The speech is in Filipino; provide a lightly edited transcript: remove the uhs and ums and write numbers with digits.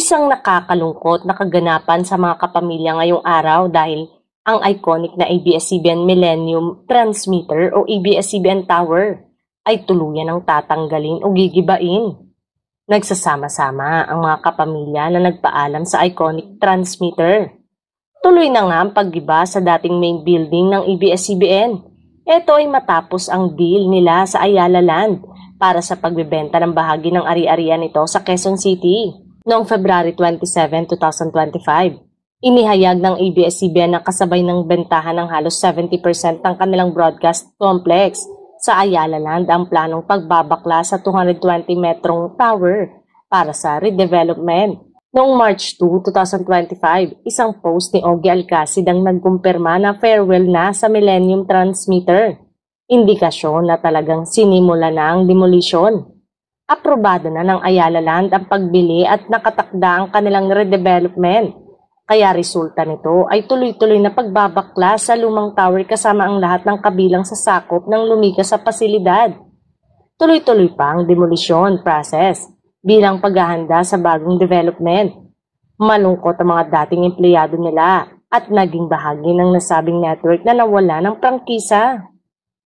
Isang nakakalungkot na kaganapan sa mga kapamilya ngayong araw dahil ang iconic na ABS-CBN Millennium Transmitter o ABS-CBN Tower ay tuluyan ng tatanggalin o gigibain. Nagsasama-sama ang mga kapamilya na nagpaalam sa iconic transmitter. Tuloy na nga ang paggiba sa dating main building ng ABS-CBN. Ito ay matapos ang deal nila sa Ayala Land para sa pagbebenta ng bahagi ng ari-arian nito sa Quezon City noong February 27, 2025. Inihayag ng ABS-CBN na kasabay ng bentahan ng halos 70% ng kanilang broadcast complex sa Ayala Land ang planong pagbabakla sa 220 metrong tower para sa redevelopment. Noong March 2, 2025, isang post ni Ogie Alcacid ang nagkumpirma na farewell na sa Millennium Transmitter. Indikasyon na talagang sinimula na ang demolition. Aprobado na ng Ayala Land ang pagbili at nakatakda ang kanilang redevelopment. Kaya resulta nito ay tuloy-tuloy na pagbabakla sa lumang tower kasama ang lahat ng kabilang sa sakop ng lumikas sa pasilidad. Tuloy-tuloy pa ang demolition process bilang paghahanda sa bagong development. Malungkot ang mga dating empleyado nila at naging bahagi ng nasabing network na nawala ng prangkisa.